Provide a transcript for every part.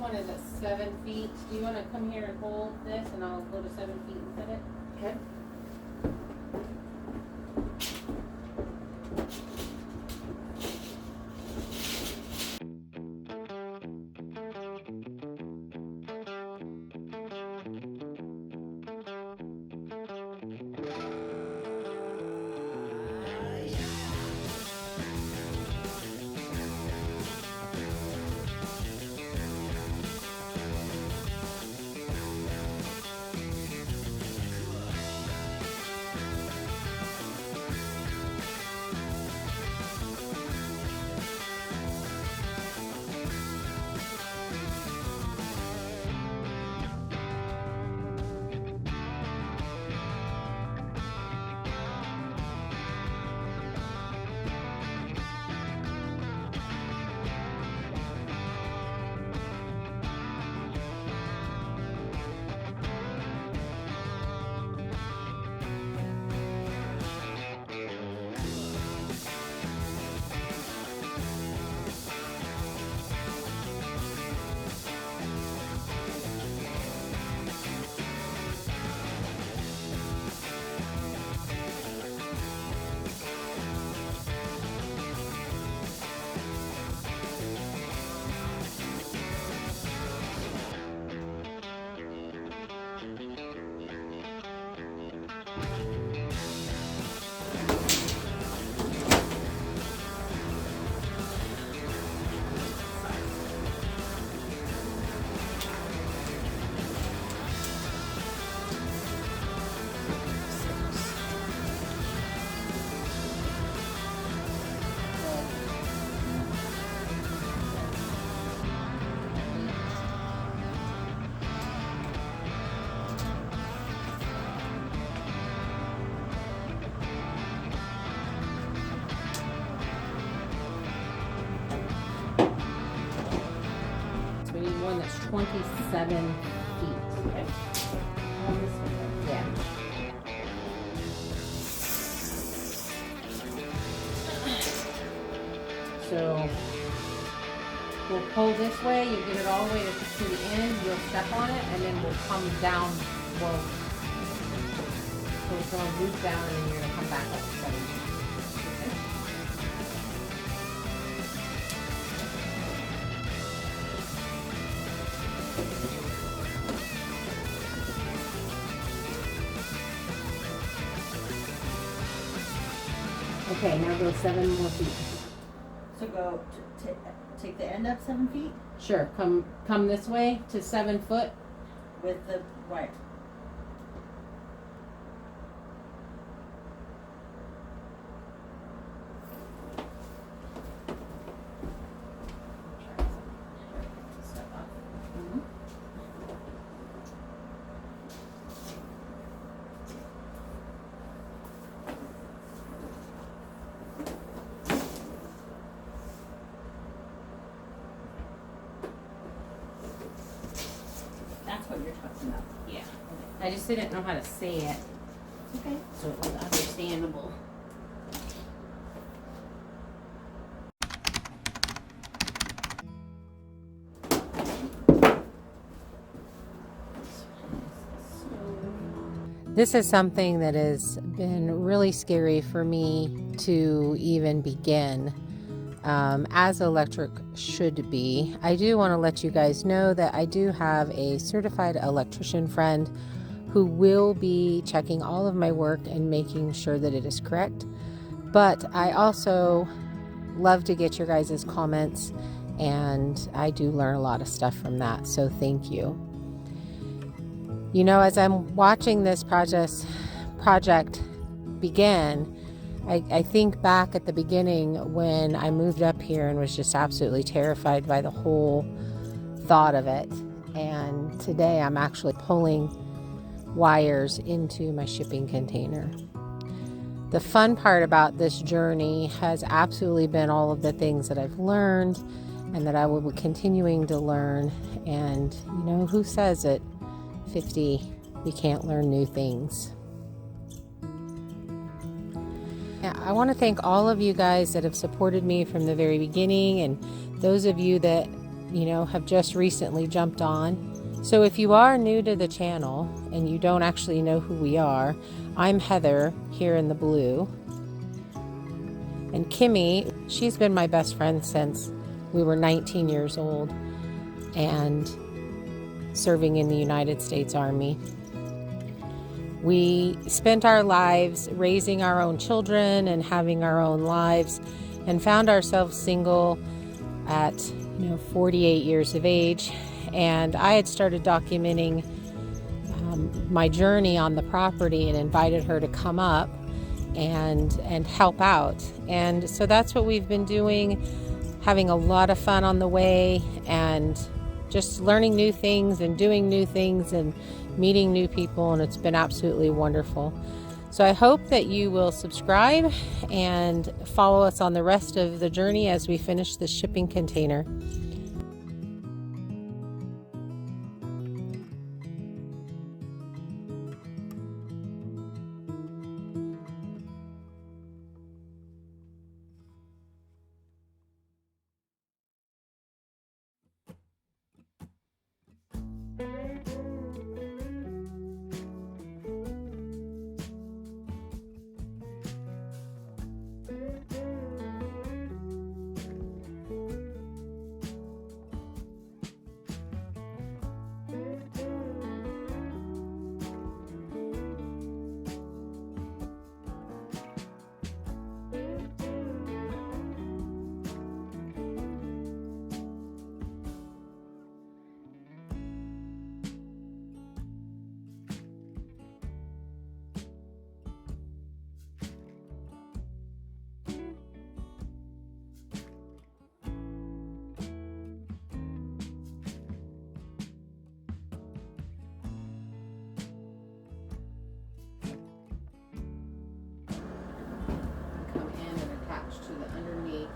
one is at 7 feet. Do you want to come here and hold this and I'll go to 7 feet and set it? Okay. So we need one that's 27 feet. Okay. Yeah. So we'll pull this way, you get it all the way to the end, you'll step on it, and then we'll come down. So it's going to loop down, and then you're going to come back up to 7 feet. Okay, now go 7 more feet. So go take the end up 7 feet Sure, come this way to 7 foot. with the wire. That's what you're talking about. Yeah. I just didn't know how to say it, Okay. so it was understandable. This is something that has been really scary for me to even begin, as electric should be. I do want to let you guys know that I do have a certified electrician friend who will be checking all of my work and making sure that it is correct. But I also love to get your guys' comments, and I do learn a lot of stuff from that, so thank you. You know, as I'm watching this project begin, I think back at the beginning when I moved up here and was just absolutely terrified by the whole thought of it. And today I'm actually pulling wires into my shipping container. The fun part about this journey has absolutely been all of the things that I've learned and that I will be continuing to learn. And you know, who says at 50 we can't learn new things? Yeah, I want to thank all of you guys that have supported me from the very beginning, and those of you that have just recently jumped on. So if you are new to the channel and you don't actually know who we are, I'm Heather here in the blue. And Kimmy, she's been my best friend since we were 19 years old and serving in the United States Army. We spent our lives raising our own children and having our own lives, and found ourselves single at 48 years of age. And I had started documenting my journey on the property and invited her to come up and help out. And so that's what we've been doing, having a lot of fun on the way and just learning new things and doing new things and meeting new people, and it's been absolutely wonderful. So I hope that you will subscribe and follow us on the rest of the journey as we finish this shipping container. Come in and attach to the underneath.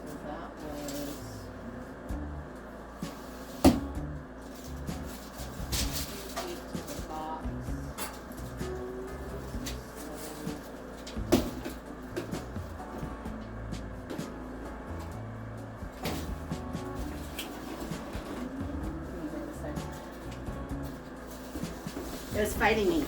So that was to the box. It was fighting me.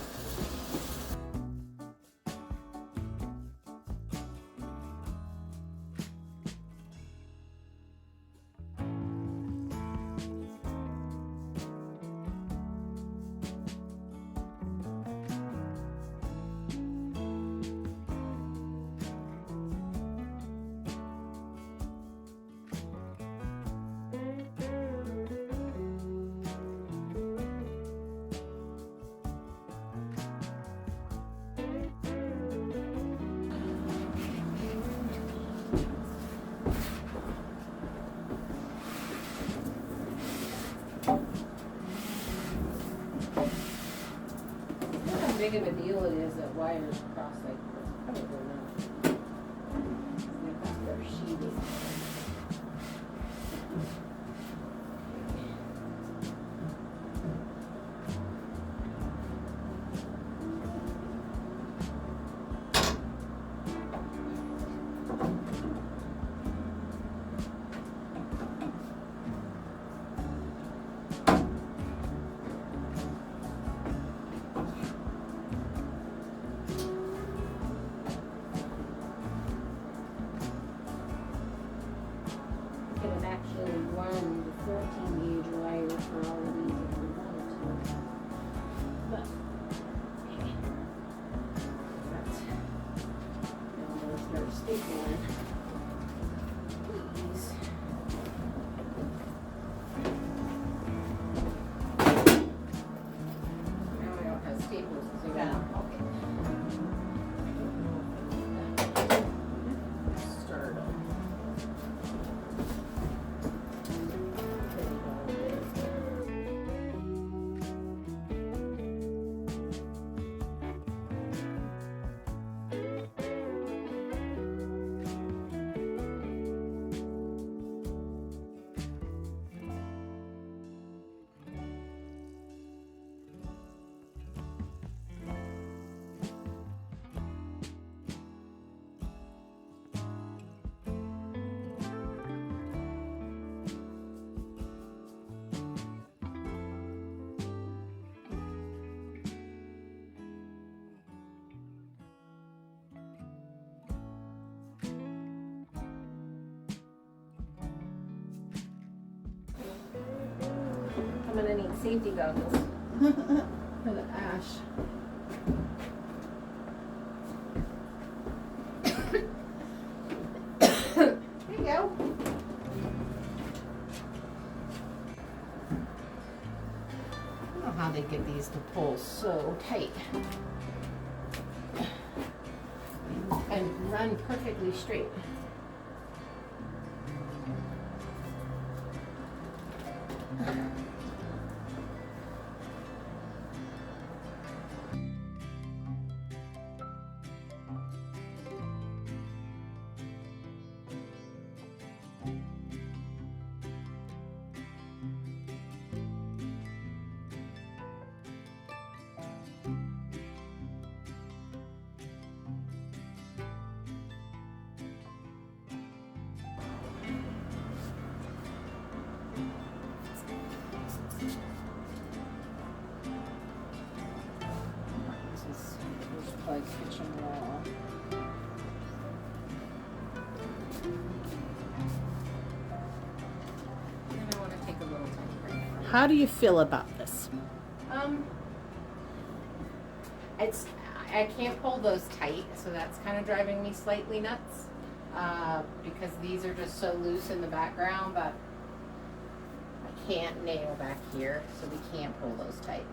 How big of a deal it is that wires cross like this? Probably not. They've got their sheathing. gonna need safety goggles for the ash. There you go. I don't know how they get these to pull so tight and run perfectly straight. Like kitchen wall. And I want to take a little tiny break. How do you feel about this? I can't pull those tight, so that's kind of driving me slightly nuts. Because these are just so loose in the background, but I can't nail back here, so we can't pull those tight.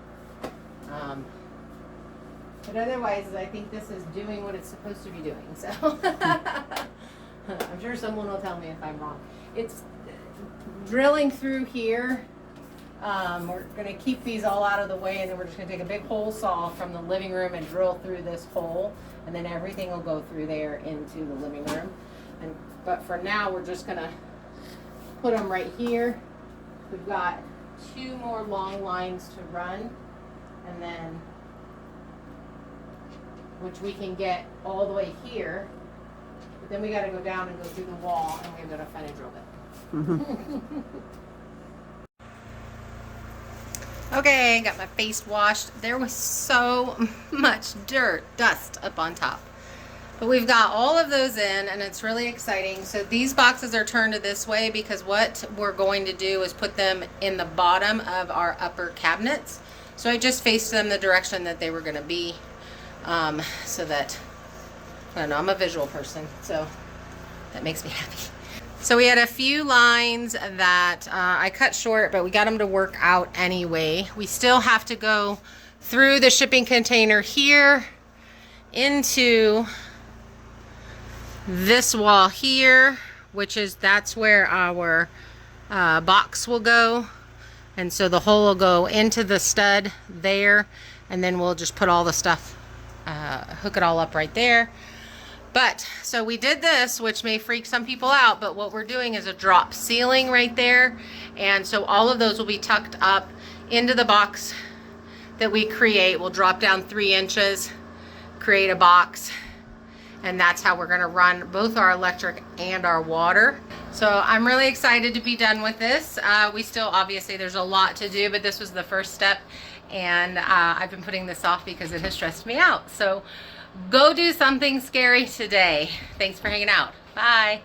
But otherwise, I think this is doing what it's supposed to be doing, so. I'm sure someone will tell me if I'm wrong. It's drilling through here. We're going to keep these all out of the way, and then we're just going to take a big hole saw from the living room and drill through this hole, and then everything will go through there into the living room. But for now, we're just going to put them right here. We've got 2 more long lines to run, and then which we can get all the way here, but then we got to go down and go through the wall, and we've got to find a drill bit. Okay, got my face washed. There was so much dust up on top. But we've got all of those in, and it's really exciting. So these boxes are turned this way because what we're going to do is put them in the bottom of our upper cabinets. So I just faced them the direction that they were going to be. So that, I don't know, I'm a visual person, so that makes me happy. So we had a few lines that I cut short, but we got them to work out anyway. We still have to go through the shipping container here into this wall here, that's where our box will go. And so the hole will go into the stud there, and then we'll just put all the stuff hook it all up right there. But so we did this, which may freak some people out, but what we're doing is a drop ceiling right there, and so all of those will be tucked up into the box that we create. We'll drop down 3 inches, create a box, and that's how we're going to run both our electric and our water. So I'm really excited to be done with this. We still, obviously there's a lot to do, but this was the first step. And I've been putting this off because it has stressed me out. So go do something scary today. Thanks for hanging out. Bye.